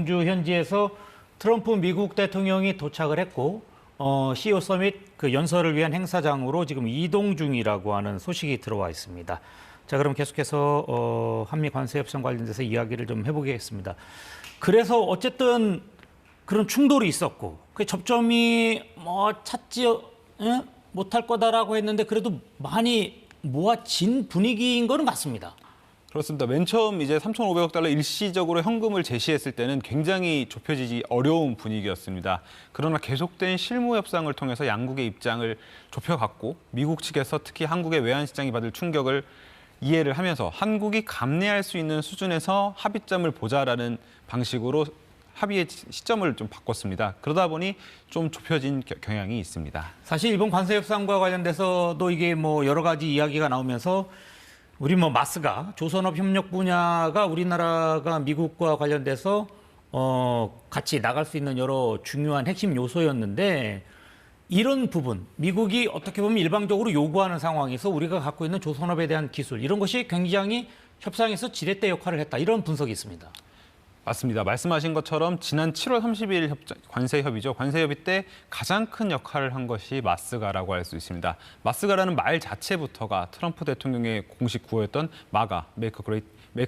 광주 현지에서 트럼프 미국 대통령이 도착을 했고 CEO 서밋 그 연설을 위한 행사장으로 지금 이동 중이라고 하는 소식이 들어와 있습니다. 자, 그럼 계속해서 한미 관세 협상 관련돼서 이야기를 좀 해보겠습니다. 그래서 어쨌든 그런 충돌이 있었고 그 접점이 찾지 못할 거다라고 했는데 그래도 많이 모아진 분위기인 거는 맞습니다. 그렇습니다. 맨 처음 이제 3,500억 달러 일시적으로 현금을 제시했을 때는 굉장히 좁혀지기 어려운 분위기였습니다. 그러나 계속된 실무 협상을 통해서 양국의 입장을 좁혀갔고 미국 측에서 특히 한국의 외환 시장이 받을 충격을 이해를 하면서 한국이 감내할 수 있는 수준에서 합의점을 보자라는 방식으로 합의의 시점을 좀 바꿨습니다. 그러다 보니 좀 좁혀진 경향이 있습니다. 사실 이번 관세 협상과 관련돼서도 이게 여러 가지 이야기가 나오면서 우리 마스가 조선업 협력 분야가 우리나라가 미국과 관련돼서 같이 나갈 수 있는 여러 중요한 핵심 요소였는데 이런 부분 미국이 어떻게 보면 일방적으로 요구하는 상황에서 우리가 갖고 있는 조선업에 대한 기술 이런 것이 굉장히 협상에서 지렛대 역할을 했다 이런 분석이 있습니다. 맞습니다. 말씀하신 것처럼 지난 7월 30일 관세 협의 때 가장 큰 역할을 한 것이 마스가라고 할 수 있습니다. 마스가라는 말 자체부터가 트럼프 대통령의 공식 구호였던 마가, Make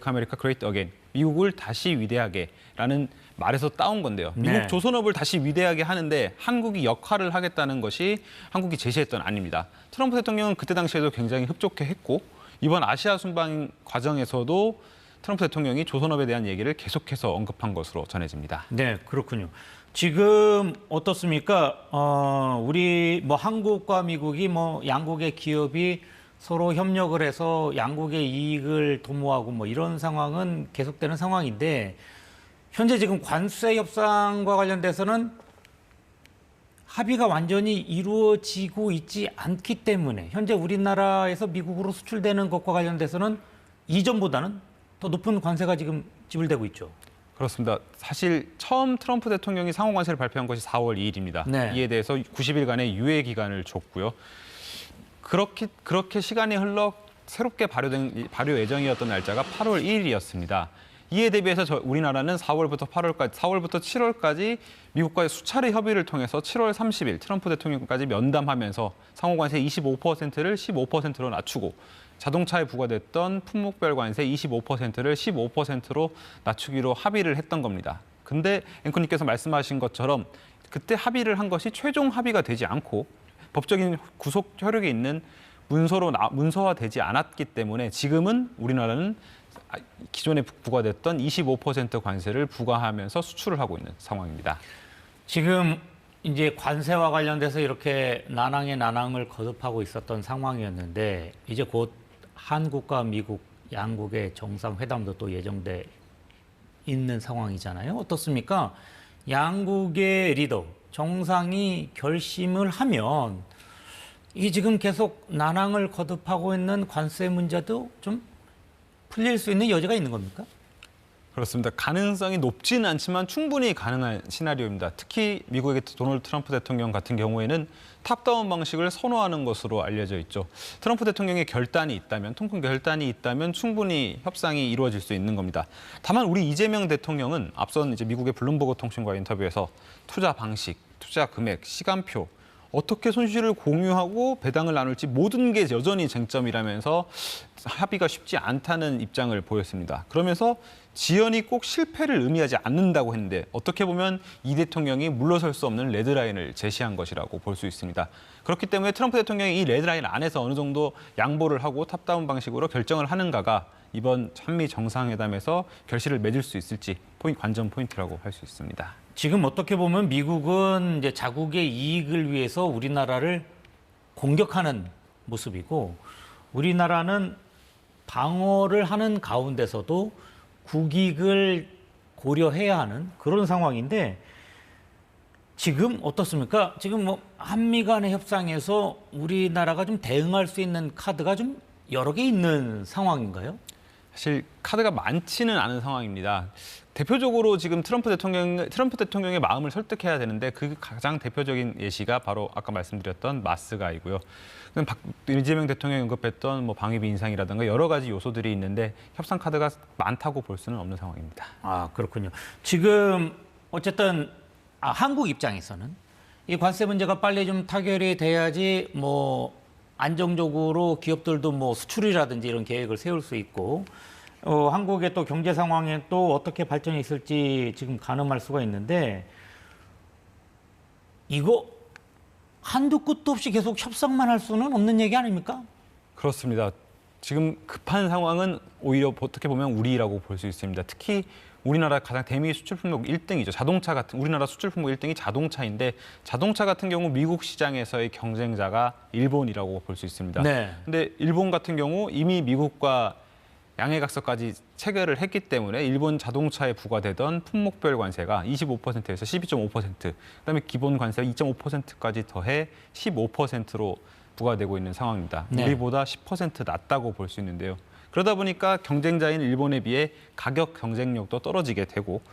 America Great Again, 미국을 다시 위대하게라는 말에서 따온 건데요. 미국 네. 조선업을 다시 위대하게 하는데 한국이 역할을 하겠다는 것이 한국이 제시했던 안입니다. 트럼프 대통령은 그때 당시에도 굉장히 흡족해 했고 이번 아시아 순방 과정에서도 트럼프 대통령이 조선업에 대한 얘기를 계속해서 언급한 것으로 전해집니다. 네, 그렇군요. 지금 어떻습니까? 우리 한국과 미국이 양국의 기업이 서로 협력을 해서 양국의 이익을 도모하고 이런 상황은 계속되는 상황인데 현재 지금 관세 협상과 관련돼서는 합의가 완전히 이루어지고 있지 않기 때문에 현재 우리나라에서 미국으로 수출되는 것과 관련돼서는 이전보다는 더 높은 관세가 지금 지불되고 있죠. 그렇습니다. 사실 처음 트럼프 대통령이 상호관세를 발표한 것이 4월 2일입니다. 네. 이에 대해서 90일간의 유예 기간을 줬고요. 그렇게 시간이 흘러 새롭게 발효 예정이었던 날짜가 8월 1일이었습니다. 이에 대비해서 우리나라는 4월부터 7월까지 미국과의 수차례 협의를 통해서 7월 30일 트럼프 대통령까지 면담하면서 상호관세 25%를 15%로 낮추고 자동차에 부과됐던 품목별 관세 25%를 15%로 낮추기로 합의를 했던 겁니다. 근데 앵커님께서 말씀하신 것처럼 그때 합의를 한 것이 최종 합의가 되지 않고 법적인 구속 효력이 있는 문서화되지 않았기 때문에 지금은 우리나라는 기존에 부과됐던 25% 관세를 부과하면서 수출을 하고 있는 상황입니다. 지금 이제 관세와 관련돼서 이렇게 난항에 난항을 거듭하고 있었던 상황이었는데 이제 곧 한국과 미국 양국의 정상회담도 또 예정돼 있는 상황이잖아요. 어떻습니까? 양국의 리더, 정상이 결심을 하면 이 지금 계속 난항을 거듭하고 있는 관세 문제도 좀 풀릴 수 있는 여지가 있는 겁니까? 그렇습니다. 가능성이 높지는 않지만 충분히 가능한 시나리오입니다. 특히 미국의 도널드 트럼프 대통령 같은 경우에는 탑다운 방식을 선호하는 것으로 알려져 있죠. 트럼프 대통령의 통큰 결단이 있다면 충분히 협상이 이루어질 수 있는 겁니다. 다만 우리 이재명 대통령은 앞선 이제 미국의 블룸버그 통신과 인터뷰에서 투자 방식, 투자 금액, 시간표, 어떻게 손실을 공유하고 배당을 나눌지 모든 게 여전히 쟁점이라면서 합의가 쉽지 않다는 입장을 보였습니다. 그러면서 지연이 꼭 실패를 의미하지 않는다고 했는데 어떻게 보면 이 대통령이 물러설 수 없는 레드라인을 제시한 것이라고 볼 수 있습니다. 그렇기 때문에 트럼프 대통령이 이 레드라인 안에서 어느 정도 양보를 하고 탑다운 방식으로 결정을 하는가가 이번 한미 정상회담에서 결실을 맺을 수 있을지 관전 포인트라고 할 수 있습니다. 지금 어떻게 보면 미국은 이제 자국의 이익을 위해서 우리나라를 공격하는 모습이고 우리나라는 방어를 하는 가운데서도 국익을 고려해야 하는 그런 상황인데 지금 어떻습니까? 지금 한미 간의 협상에서 우리나라가 좀 대응할 수 있는 카드가 좀 여러 개 있는 상황인가요? 사실 카드가 많지는 않은 상황입니다. 대표적으로 지금 트럼프 대통령의 마음을 설득해야 되는데 그 가장 대표적인 예시가 바로 아까 말씀드렸던 마스가이고요. 이재명 대통령이 언급했던 뭐 방위비 인상이라든가 여러 가지 요소들이 있는데 협상 카드가 많다고 볼 수는 없는 상황입니다. 아, 그렇군요. 지금 어쨌든 한국 입장에서는 이 관세 문제가 빨리 좀 타결이 돼야지 뭐 안정적으로 기업들도 뭐 수출이라든지 이런 계획을 세울 수 있고 한국의 또 경제 상황에 또 어떻게 발전이 있을지 지금 가늠할 수가 있는데 이거 한두 끝도 없이 계속 협상만 할 수는 없는 얘기 아닙니까? 그렇습니다. 지금 급한 상황은 오히려 어떻게 보면 우리라고 볼 수 있습니다. 특히 우리나라 가장 대미 수출 품목 1등이죠. 우리나라 수출 품목 1등이 자동차인데 자동차 같은 경우 미국 시장에서의 경쟁자가 일본이라고 볼 수 있습니다. 네. 근데 일본 같은 경우 이미 미국과 양해각서까지 체결을 했기 때문에 일본 자동차에 부과되던 품목별 관세가 25%에서 12.5%, 그다음에 기본 관세가 2.5%까지 더해 15%로 부과되고 있는 상황입니다. 네. 우리보다 10% 낮다고 볼 수 있는데요. 그러다 보니까 경쟁자인 일본에 비해 가격 경쟁력도 떨어지게 되고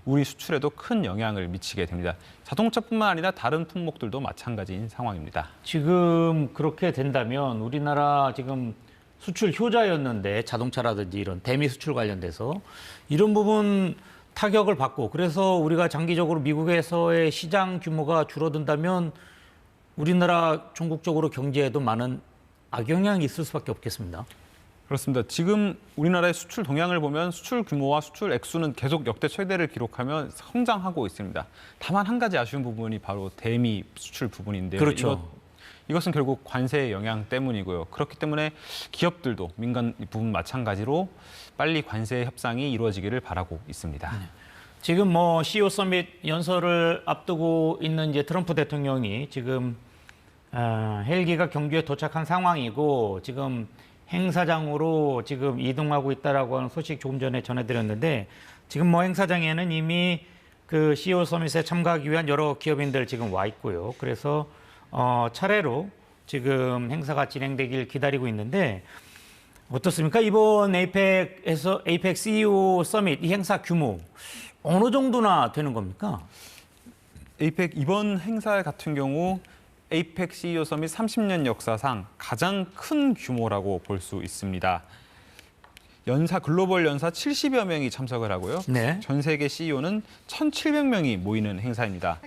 우리 수출에도 큰 영향을 미치게 됩니다. 자동차뿐만 아니라 다른 품목들도 마찬가지인 상황입니다. 지금 그렇게 된다면 우리나라 지금 수출 효자였는데 자동차라든지 이런 대미 수출 관련돼서 이런 부분 타격을 받고 그래서 우리가 장기적으로 미국에서의 시장 규모가 줄어든다면 우리나라 전국적으로 경제에도 많은 악영향이 있을 수밖에 없겠습니다. 그렇습니다. 지금 우리나라의 수출 동향을 보면 수출 규모와 수출 액수는 계속 역대 최대를 기록하며 성장하고 있습니다. 다만 한 가지 아쉬운 부분이 바로 대미 수출 부분인데요. 그렇죠. 이것은 결국 관세의 영향 때문이고요. 그렇기 때문에 기업들도 민간 부분 마찬가지로 빨리 관세 협상이 이루어지기를 바라고 있습니다. 지금 뭐 CEO 서밋 연설을 앞두고 있는 이제 트럼프 대통령이 지금 헬기가 경주에 도착한 상황이고 지금 행사장으로 지금 이동하고 있다라고 하는 소식 조금 전에 전해드렸는데 지금 뭐 행사장에는 이미 그 CEO 서밋에 참가하기 위한 여러 기업인들 지금 와 있고요. 그래서 차례로 지금 행사가 진행되길 기다리고 있는데 어떻습니까? 이번 에이펙 CEO 서밋 이 행사 규모 어느 정도나 되는 겁니까? 에이펙 이번 행사 같은 경우 에이펙 CEO 서밋 30년 역사상 가장 큰 규모라고 볼 수 있습니다. 글로벌 연사 70여 명이 참석을 하고요. 네. 전 세계 CEO는 1,700명이 모이는 행사입니다.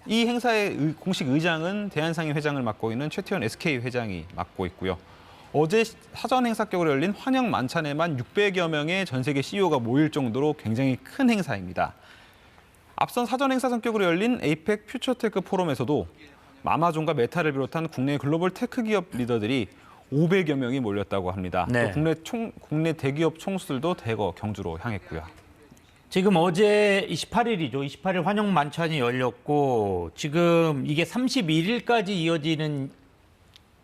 이 행사의 공식 의장은 대한상인 회장을 맡고 있는 최태원 SK 회장이 맡고 있고요. 어제 사전 행사격으로 열린 환영 만찬에만 600여 명의 전 세계 CEO가 모일 정도로 굉장히 큰 행사입니다. 앞선 사전 행사 성격으로 열린 에이펙 퓨처테크 포럼에서도 아마존과 메타를 비롯한 국내 글로벌 테크 기업 리더들이 500여 명이 몰렸다고 합니다. 네. 또 국내 대기업 총수들도 대거 경주로 향했고요. 지금 어제 28일이죠. 28일 환영 만찬이 열렸고 지금 이게 31일까지 이어지는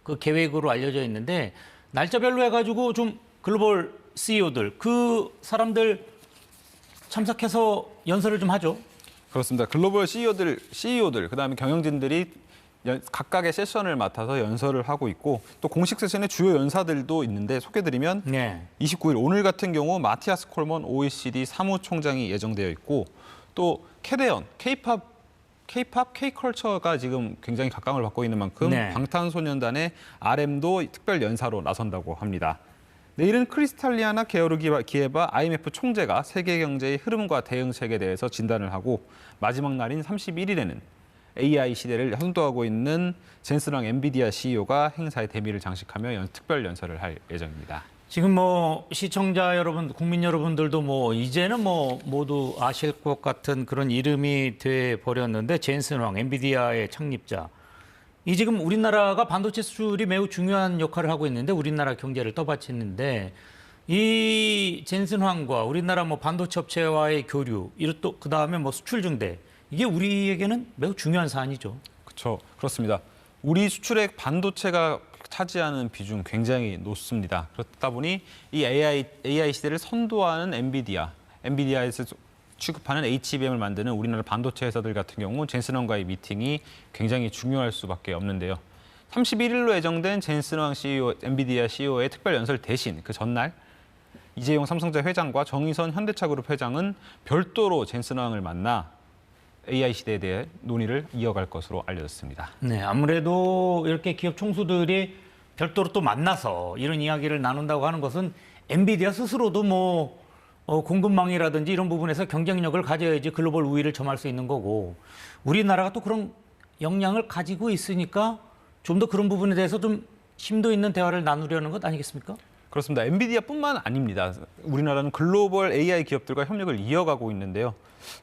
그 계획으로 알려져 있는데 날짜별로 해가지고 좀 글로벌 CEO들 그 사람들 참석해서 연설을 좀 하죠. 그렇습니다. 글로벌 CEO들 그다음에 경영진들이 각각의 세션을 맡아서 연설을 하고 있고 또 공식 세션의 주요 연사들도 있는데 소개드리면 네. 29일 오늘 같은 경우 마티아스 콜먼 OECD 사무총장이 예정되어 있고 또 캐대언 K-컬처가 지금 굉장히 각광을 받고 있는 만큼 네. 방탄소년단의 RM도 특별 연사로 나선다고 합니다. 내일은 크리스탈리아나 게오르기에바 IMF 총재가 세계 경제의 흐름과 대응책에 대해서 진단을 하고 마지막 날인 31일에는 AI 시대를 선도하고 있는 젠슨 황 엔비디아 CEO가 행사의 대미를 장식하며 특별 연설을 할 예정입니다. 지금 뭐 시청자 여러분, 국민 여러분들도 뭐 이제는 뭐 모두 아실 것 같은 그런 이름이 돼 버렸는데 젠슨 황 엔비디아의 창립자. 이 지금 우리나라가 반도체 수출이 매우 중요한 역할을 하고 있는데 우리나라 경제를 떠받치는데 이 젠슨 황과 우리나라 뭐 반도체 업체와의 교류, 이런 또 그다음에 뭐 수출 증대 이게 우리에게는 매우 중요한 사안이죠. 그렇죠. 그렇습니다. 우리 수출의 반도체가 차지하는 비중 굉장히 높습니다. 그렇다 보니 이 AI 시대를 선도하는 엔비디아에서 취급하는 HBM을 만드는 우리나라 반도체 회사들 같은 경우 젠슨 황과의 미팅이 굉장히 중요할 수밖에 없는데요. 31일로 예정된 젠슨 황 CEO, 엔비디아 CEO의 특별 연설 대신 그 전날 이재용 삼성전자 회장과 정의선 현대차그룹 회장은 별도로 젠슨 황을 만나 AI 시대에 대해 논의를 이어갈 것으로 알려졌습니다. 네, 아무래도 이렇게 기업 총수들이 별도로 또 만나서 이런 이야기를 나눈다고 하는 것은 엔비디아 스스로도 뭐 공급망이라든지 이런 부분에서 경쟁력을 가져야지 글로벌 우위를 점할 수 있는 거고, 우리나라가 또 그런 역량을 가지고 있으니까 좀 더 그런 부분에 대해서 좀 심도 있는 대화를 나누려는 것 아니겠습니까? 그렇습니다. 엔비디아뿐만 아닙니다. 우리나라는 글로벌 AI 기업들과 협력을 이어가고 있는데요.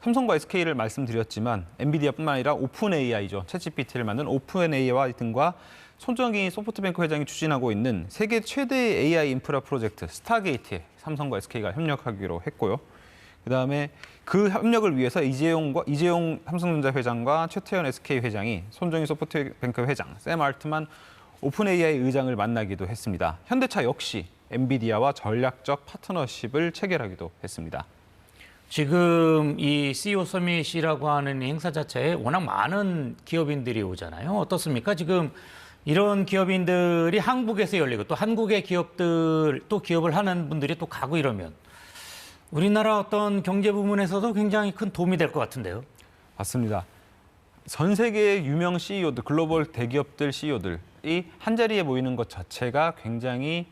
삼성과 SK를 말씀드렸지만 엔비디아뿐만 아니라 오픈 AI죠. 챗GPT를 만든 오픈 AI 등과 손정희 소프트뱅크 회장이 추진하고 있는 세계 최대의 AI 인프라 프로젝트 스타게이트에 삼성과 SK가 협력하기로 했고요. 그다음에 그 협력을 위해서 이재용 삼성전자 회장과 최태원 SK 회장이 손정희 소프트뱅크 회장, 샘 알트만 오픈 AI 의장을 만나기도 했습니다. 현대차 역시 엔비디아와 전략적 파트너십을 체결하기도 했습니다. 지금 이 CEO 서밋이라고 하는 행사 자체에 워낙 많은 기업인들이 오잖아요. 어떻습니까? 지금 이런 기업인들이 한국에서 열리고 또 한국의 기업들 또 기업을 하는 분들이 또 가고 이러면 우리나라 어떤 경제 부문에서도 굉장히 큰 도움이 될 것 같은데요. 맞습니다. 전 세계의 유명 CEO들, 글로벌 대기업들 CEO들이 한자리에 모이는 것 자체가 굉장히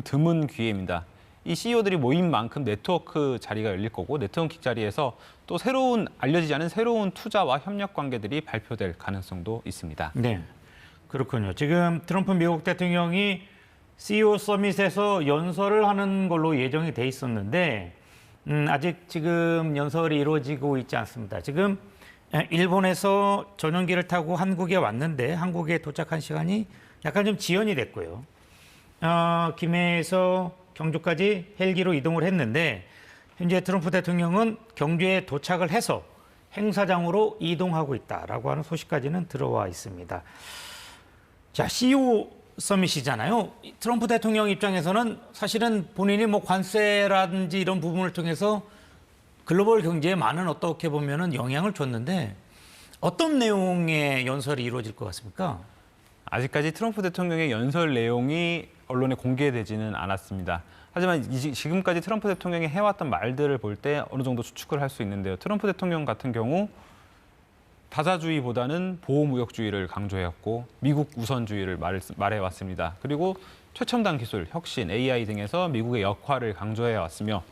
드문 기회입니다. 이 CEO들이 모인 만큼 네트워크 자리가 열릴 거고 네트워킹 자리에서 또 알려지지 않은 새로운 투자와 협력 관계들이 발표될 가능성도 있습니다. 네, 그렇군요. 지금 트럼프 미국 대통령이 CEO 서밋에서 연설을 하는 걸로 예정이 돼 있었는데 아직 지금 연설이 이루어지고 있지 않습니다. 지금 일본에서 전용기를 타고 한국에 왔는데 한국에 도착한 시간이 약간 좀 지연이 됐고요. 김해에서 경주까지 헬기로 이동을 했는데 현재 트럼프 대통령은 경주에 도착을 해서 행사장으로 이동하고 있다라고 하는 소식까지는 들어와 있습니다. 자, CEO 서밋이잖아요. 트럼프 대통령 입장에서는 사실은 본인이 뭐 관세라든지 이런 부분을 통해서 글로벌 경제에 많은 어떻게 보면은 영향을 줬는데 어떤 내용의 연설이 이루어질 것 같습니까? 아직까지 트럼프 대통령의 연설 내용이 언론에 공개되지는 않았습니다. 하지만 지금까지 트럼프 대통령이 해왔던 말들을 볼 때 어느 정도 추측을 할 수 있는데요. 트럼프 대통령 같은 경우 다자주의보다는 보호무역주의를 강조해왔고 미국 우선주의를 말해왔습니다. 그리고 최첨단 기술, 혁신, AI 등에서 미국의 역할을 강조해왔으며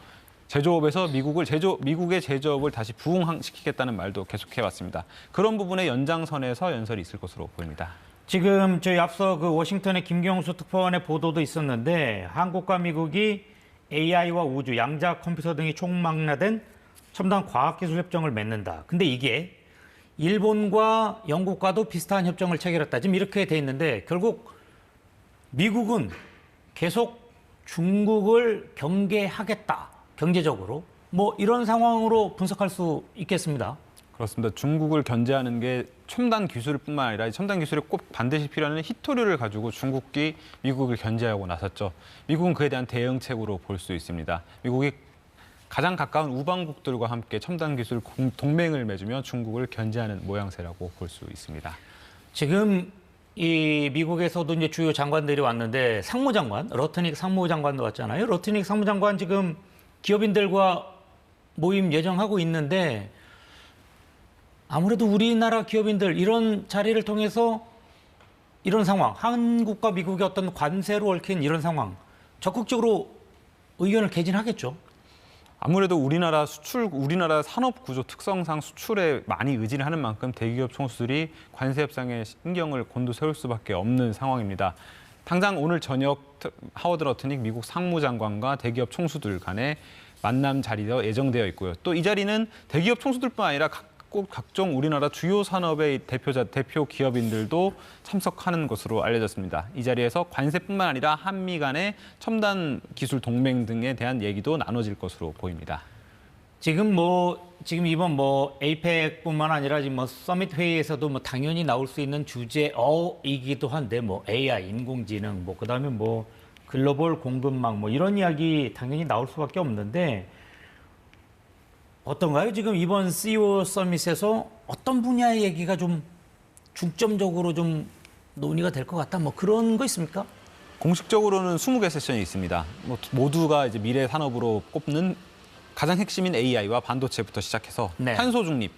제조업에서 미국의 제조업을 다시 부흥시키겠다는 말도 계속해왔습니다. 그런 부분의 연장선에서 연설이 있을 것으로 보입니다. 지금 저희 앞서 그 워싱턴의 김경수 특파원의 보도도 있었는데 한국과 미국이 AI와 우주, 양자 컴퓨터 등이 총망라된 첨단 과학기술 협정을 맺는다. 근데 이게 일본과 영국과도 비슷한 협정을 체결했다. 지금 이렇게 돼 있는데 결국 미국은 계속 중국을 경계하겠다. 경제적으로. 뭐 이런 상황으로 분석할 수 있겠습니다. 그렇습니다. 중국을 견제하는 게 첨단 기술뿐만 아니라 첨단 기술에 꼭 반드시 필요한 히토류를 가지고 중국이 미국을 견제하고 나섰죠. 미국은 그에 대한 대응책으로 볼 수 있습니다. 미국이 가장 가까운 우방국들과 함께 첨단 기술 동맹을 맺으며 중국을 견제하는 모양새라고 볼 수 있습니다. 지금 이 미국에서도 이제 주요 장관들이 왔는데 상무장관, 러트닉 상무장관도 왔잖아요. 러트닉 상무장관 지금 기업인들과 모임 예정하고 있는데 아무래도 우리나라 기업인들 이런 자리를 통해서 이런 상황, 한국과 미국의 어떤 관세로 얽힌 이런 상황 적극적으로 의견을 개진하겠죠. 아무래도 우리나라 산업 구조 특성상 수출에 많이 의지를 하는 만큼 대기업 총수들이 관세 협상에 신경을 곤두세울 수밖에 없는 상황입니다. 당장 오늘 저녁 하워드 러트닉 미국 상무장관과 대기업 총수들 간의 만남 자리가 예정되어 있고요. 또 이 자리는 대기업 총수들뿐 아니라 각종 우리나라 주요 산업의 대표 기업인들도 참석하는 것으로 알려졌습니다. 이 자리에서 관세뿐만 아니라 한미 간의 첨단 기술 동맹 등에 대한 얘기도 나눠질 것으로 보입니다. 지금 이번 에이펙뿐만 아니라 지금 서밋 회의에서도 당연히 나올 수 있는 주제이기도 한데 AI, 인공지능, 그다음에 글로벌 공급망 이런 이야기 당연히 나올 수밖에 없는데 어떤가요? 지금 이번 CEO 서밋에서 어떤 분야의 얘기가 좀 중점적으로 좀 논의가 될 것 같다. 그런 거 있습니까? 공식적으로는 20개 세션이 있습니다. 모두가 이제 미래 산업으로 꼽는 가장 핵심인 AI와 반도체부터 시작해서 네. 탄소 중립,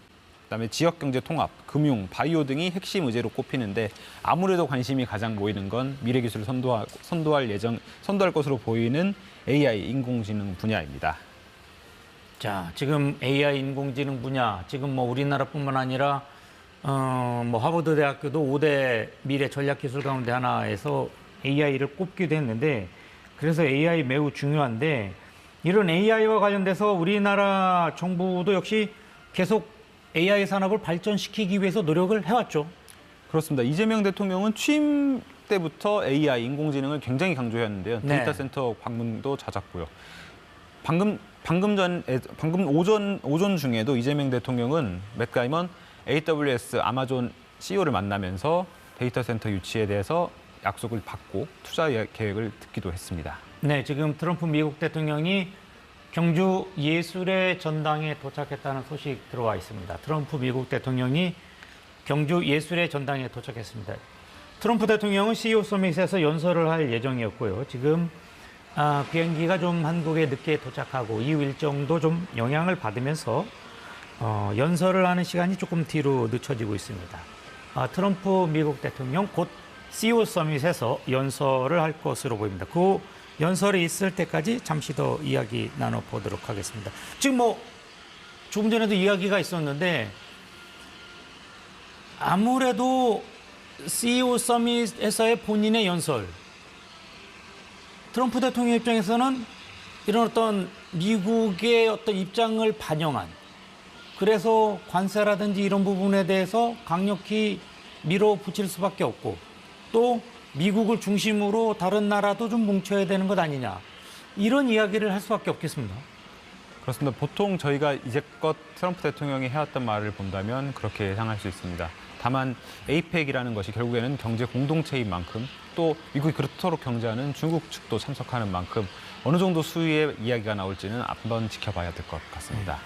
그다음에 지역 경제 통합, 금융, 바이오 등이 핵심 의제로 꼽히는데 아무래도 관심이 가장 모이는 건 미래 기술을 선도할 것으로 보이는 AI 인공지능 분야입니다. 자, 지금 AI 인공지능 분야, 지금 뭐 우리나라뿐만 아니라 뭐 하버드 대학교도 5대 미래 전략 기술 가운데 하나에서 AI를 꼽기도 했는데, 그래서 AI 매우 중요한데, 이런 AI와 관련돼서 우리나라 정부도 역시 계속 AI 산업을 발전시키기 위해서 노력을 해왔죠. 그렇습니다. 이재명 대통령은 취임 때부터 AI 인공지능을 굉장히 강조했는데요. 네. 데이터 센터 방문도 잦았고요. 방금 오전 중에도 이재명 대통령은 맷 가이먼 AWS 아마존 CEO를 만나면서 데이터 센터 유치에 대해서 약속을 받고 투자 계획을 듣기도 했습니다. 네, 지금 트럼프 미국 대통령이 경주 예술의 전당에 도착했다는 소식 들어와 있습니다. 트럼프 미국 대통령이 경주 예술의 전당에 도착했습니다. 트럼프 대통령은 CEO 서밋에서 연설을 할 예정이었고요. 지금 비행기가 좀 한국에 늦게 도착하고 이후 일정도 좀 영향을 받으면서 연설을 하는 시간이 조금 뒤로 늦춰지고 있습니다. 트럼프 미국 대통령 곧 CEO 서밋에서 연설을 할 것으로 보입니다. 그 연설이 있을 때까지 잠시 더 이야기 나눠보도록 하겠습니다. 지금 뭐 조금 전에도 이야기가 있었는데 아무래도 CEO 서밋에서의 본인의 연설, 트럼프 대통령 입장에서는 이런 어떤 미국의 어떤 입장을 반영한, 그래서 관세라든지 이런 부분에 대해서 강력히 밀어붙일 수밖에 없고, 또 미국을 중심으로 다른 나라도 좀 뭉쳐야 되는 것 아니냐, 이런 이야기를 할 수밖에 없겠습니다. 그렇습니다. 보통 저희가 이제껏 트럼프 대통령이 해왔던 말을 본다면 그렇게 예상할 수 있습니다. 다만 에이펙이라는 것이 결국에는 경제 공동체인 만큼, 또 미국이 그렇도록 경제하는 중국 측도 참석하는 만큼 어느 정도 수위의 이야기가 나올지는 한번 지켜봐야 될 것 같습니다.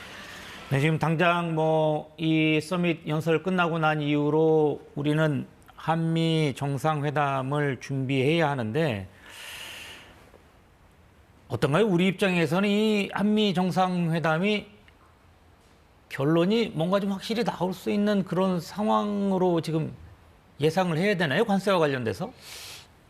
네, 지금 당장 뭐 이 서밋 연설 끝나고 난 이후로 우리는 한미 정상회담을 준비해야 하는데, 어떤가요? 우리 입장에서는 이 한미 정상회담이 결론이 뭔가 좀 확실히 나올 수 있는 그런 상황으로 지금 예상을 해야 되나요? 관세와 관련돼서?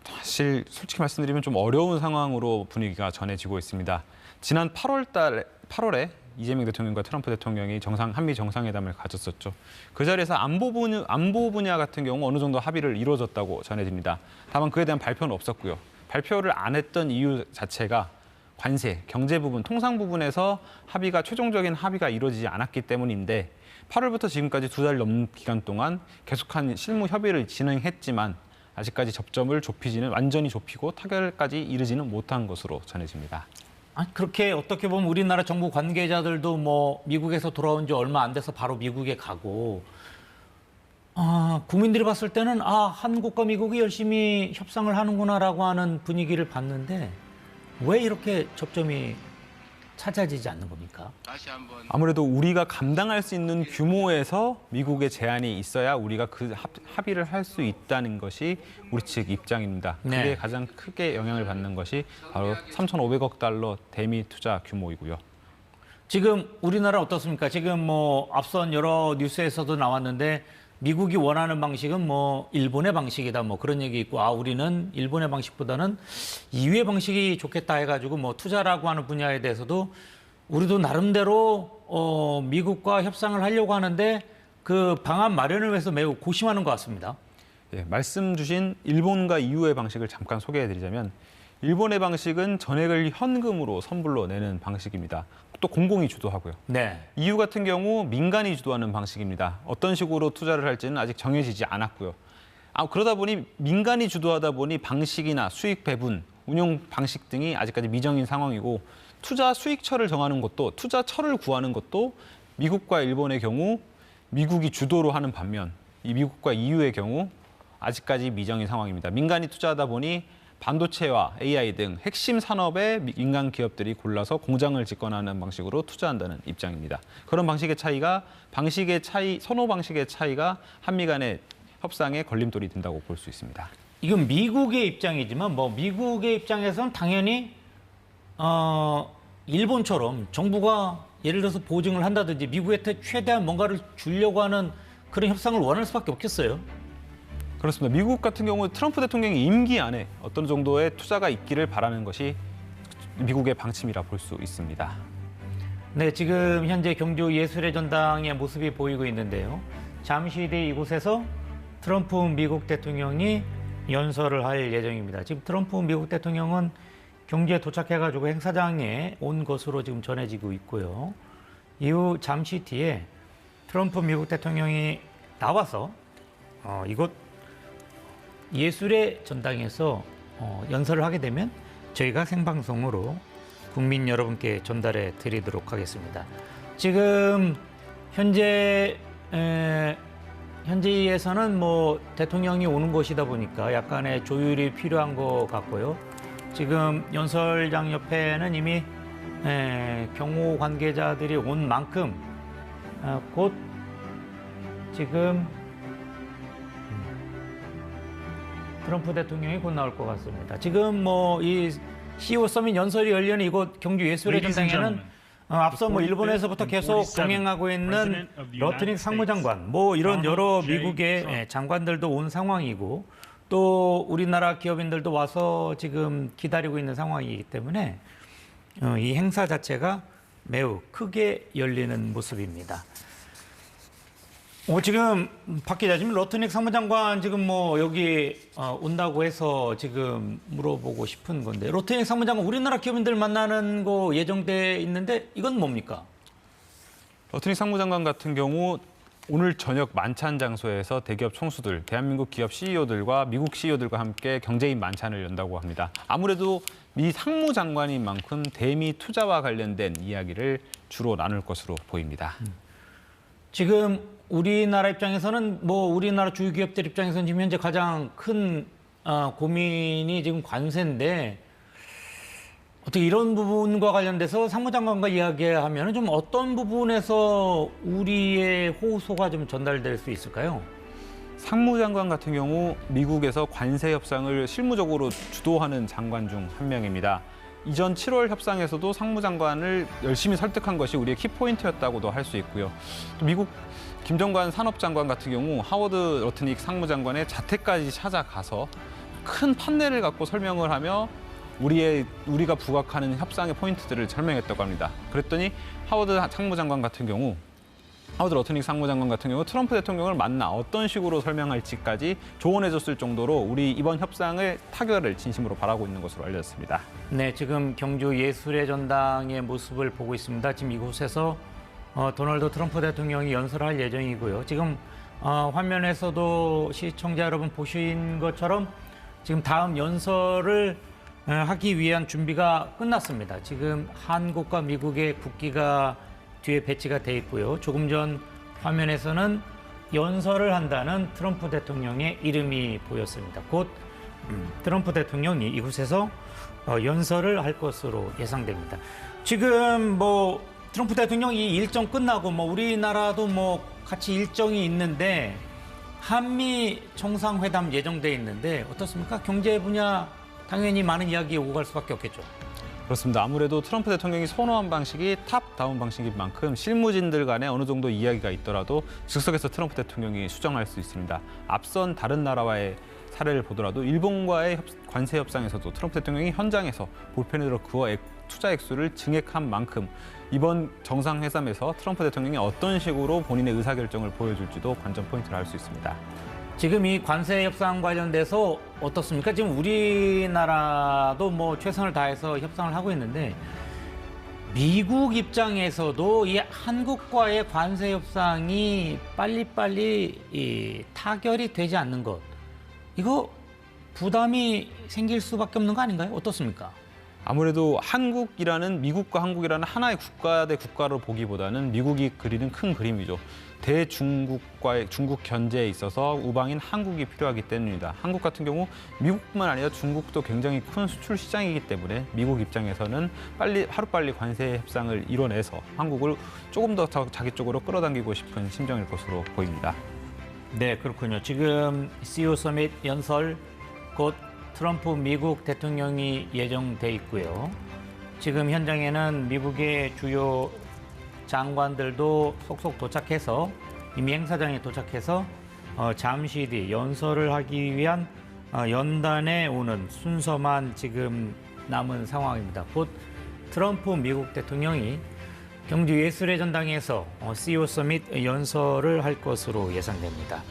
사실 솔직히 말씀드리면 좀 어려운 상황으로 분위기가 전해지고 있습니다. 지난 8월에 이재명 대통령과 트럼프 대통령이 한미 정상회담을 가졌었죠. 그 자리에서 안보 분야 같은 경우 어느 정도 합의를 이루어졌다고 전해집니다. 다만 그에 대한 발표는 없었고요. 발표를 안 했던 이유 자체가 관세, 경제 부분, 통상 부분에서 최종적인 합의가 이루어지지 않았기 때문인데, 8월부터 지금까지 2달 넘는 기간 동안 계속한 실무 협의를 진행했지만 아직까지 접점을 완전히 좁히고 타결까지 이르지는 못한 것으로 전해집니다. 그렇게 어떻게 보면 우리나라 정부 관계자들도 뭐 미국에서 돌아온 지 얼마 안 돼서 바로 미국에 가고, 국민들이 봤을 때는 한국과 미국이 열심히 협상을 하는구나라고 하는 분위기를 봤는데, 왜 이렇게 접점이 찾아지지 않는 겁니까? 아무래도 우리가 감당할 수 있는 규모에서 미국의 제한이 있어야 우리가 그 합의를 할 수 있다는 것이 우리 측 입장입니다. 그게 네. 가장 크게 영향을 받는 것이 바로 3,500억 달러 대미 투자 규모이고요. 지금 우리나라 어떻습니까? 지금 뭐 앞선 여러 뉴스에서도 나왔는데, 미국이 원하는 방식은 뭐 일본의 방식이다, 뭐 그런 얘기 있고, 우리는 일본의 방식보다는 EU의 방식이 좋겠다 해가지고 뭐 투자라고 하는 분야에 대해서도 우리도 나름대로 미국과 협상을 하려고 하는데 그 방안 마련을 위해서 매우 고심하는 것 같습니다. 예, 말씀 주신 일본과 EU의 방식을 잠깐 소개해드리자면, 일본의 방식은 전액을 현금으로 선불로 내는 방식입니다. 또 공공이 주도하고요. 네. EU 같은 경우 민간이 주도하는 방식입니다. 어떤 식으로 투자를 할지는 아직 정해지지 않았고요. 그러다 보니 민간이 주도하다 보니 방식이나 수익 배분, 운용 방식 등이 아직까지 미정인 상황이고, 투자 수익처를 정하는 것도, 투자처를 구하는 것도 미국과 일본의 경우 미국이 주도로 하는 반면, 이 미국과 EU의 경우 아직까지 미정인 상황입니다. 민간이 투자하다 보니 반도체와 AI 등 핵심 산업에 민간 기업들이 골라서 공장을 짓거나 하는 방식으로 투자한다는 입장입니다. 그런 방식의 차이가, 선호 방식의 차이가 한미 간의 협상의 걸림돌이 된다고 볼 수 있습니다. 이건 미국의 입장이지만 뭐 미국의 입장에서는 당연히 일본처럼 정부가 예를 들어서 보증을 한다든지 미국한테 최대한 뭔가를 주려고 하는 그런 협상을 원할 수밖에 없겠어요. 그렇습니다. 미국 같은 경우 트럼프 대통령이 임기 안에 어떤 정도의 투자가 있기를 바라는 것이 미국의 방침이라 볼 수 있습니다. 네, 지금 현재 경주 예술의 전당의 모습이 보이고 있는데요. 잠시 뒤 이곳에서 트럼프 미국 대통령이 연설을 할 예정입니다. 지금 트럼프 미국 대통령은 경주에 도착해가지고 행사장에 온 것으로 지금 전해지고 있고요. 이후 잠시 뒤에 트럼프 미국 대통령이 나와서 이곳 예술의 전당에서 연설을 하게 되면 저희가 생방송으로 국민 여러분께 전달해 드리도록 하겠습니다. 지금 현지에서는 뭐 대통령이 오는 곳이다 보니까 약간의 조율이 필요한 것 같고요. 지금 연설장 옆에는 이미 경호 관계자들이 온 만큼 곧 지금 트럼프 대통령이 곧 나올 것 같습니다. 지금 뭐 이 CEO 서밋 연설이 열리는 이곳 경주 예술의 전당에는 앞서 뭐 일본에서부터 계속 동행하고 있는 러트닉 상무장관, 뭐 이런 여러 미국의 장관들도 온 상황이고 또 우리나라 기업인들도 와서 지금 기다리고 있는 상황이기 때문에 이 행사 자체가 매우 크게 열리는 모습입니다. 지금 박 기자, 지금 러트닉 상무장관 지금 뭐 여기 온다고 해서 지금 물어보고 싶은 건데, 러트닉 상무장관 우리나라 기업인들 만나는 거 예정돼 있는데 이건 뭡니까? 러트닉 상무장관 같은 경우 오늘 저녁 만찬 장소에서 대기업 총수들, 대한민국 기업 CEO들과 미국 CEO들과 함께 경제인 만찬을 연다고 합니다. 아무래도 미 상무장관인 만큼 대미 투자와 관련된 이야기를 주로 나눌 것으로 보입니다. 지금 우리나라 입장에서는 뭐 우리나라 주요 기업들 입장에서는 지금 현재 가장 큰 고민이 지금 관세인데, 어떻게 이런 부분과 관련돼서 상무장관과 이야기하면 좀 어떤 부분에서 우리의 호소가 좀 전달될 수 있을까요? 상무장관 같은 경우 미국에서 관세 협상을 실무적으로 주도하는 장관 중 한 명입니다. 이전 7월 협상에서도 상무장관을 열심히 설득한 것이 우리의 키포인트였다고도 할 수 있고요. 또 미국 김정관 산업장관 같은 경우 하워드 러트닉 상무장관의 자택까지 찾아가서 큰 판넬을 갖고 설명을 하며 우리가 부각하는 협상의 포인트들을 설명했다고 합니다. 그랬더니 하워드 러트닉 상무장관 같은 경우 트럼프 대통령을 만나 어떤 식으로 설명할지까지 조언해줬을 정도로 우리 이번 협상의 타결을 진심으로 바라고 있는 것으로 알려졌습니다. 네, 지금 경주 예술의 전당의 모습을 보고 있습니다. 지금 이곳에서 도널드 트럼프 대통령이 연설할 예정이고요. 지금 화면에서도 시청자 여러분 보신 것처럼 지금 다음 연설을 하기 위한 준비가 끝났습니다. 지금 한국과 미국의 국기가 뒤에 배치가 돼 있고요. 조금 전 화면에서는 연설을 한다는 트럼프 대통령의 이름이 보였습니다. 곧 트럼프 대통령이 이곳에서 연설을 할 것으로 예상됩니다. 지금 뭐 트럼프 대통령이 일정 끝나고 뭐 우리나라도 뭐 같이 일정이 있는데 한미 정상회담 예정돼 있는데 어떻습니까? 경제 분야 당연히 많은 이야기 오고 갈 수밖에 없겠죠. 그렇습니다. 아무래도 트럼프 대통령이 선호한 방식이 탑다운 방식인 만큼 실무진들 간에 어느 정도 이야기가 있더라도 즉석에서 트럼프 대통령이 수정할 수 있습니다. 앞선 다른 나라와의 사례를 보더라도 일본과의 관세 협상에서도 트럼프 대통령이 현장에서 볼펜을 들어 그어 투자 액수를 증액한 만큼 이번 정상회담에서 트럼프 대통령이 어떤 식으로 본인의 의사결정을 보여줄지도 관전 포인트를 할 수 있습니다. 지금 이 관세 협상 관련돼서 어떻습니까? 지금 우리나라도 뭐 최선을 다해서 협상을 하고 있는데 미국 입장에서도 이 한국과의 관세 협상이 빨리빨리 타결이 되지 않는 것, 이거 부담이 생길 수밖에 없는 거 아닌가요? 어떻습니까? 아무래도 미국과 한국이라는 하나의 국가 대 국가로 보기보다는 미국이 그리는 큰 그림이죠. 중국 견제에 있어서 우방인 한국이 필요하기 때문입니다. 한국 같은 경우 미국뿐만 아니라 중국도 굉장히 큰 수출 시장이기 때문에 미국 입장에서는 하루빨리 관세 협상을 이뤄내서 한국을 조금 더 자기 쪽으로 끌어당기고 싶은 심정일 것으로 보입니다. 네, 그렇군요. 지금 CEO 서밋 연설 곧 트럼프 미국 대통령이 예정돼 있고요. 지금 현장에는 미국의 주요 장관들도 속속 도착해서 이미 행사장에 도착해서 잠시 뒤 연설을 하기 위한 연단에 오는 순서만 지금 남은 상황입니다. 곧 트럼프 미국 대통령이 경주 예술의 전당에서 CEO 서밋 연설을 할 것으로 예상됩니다.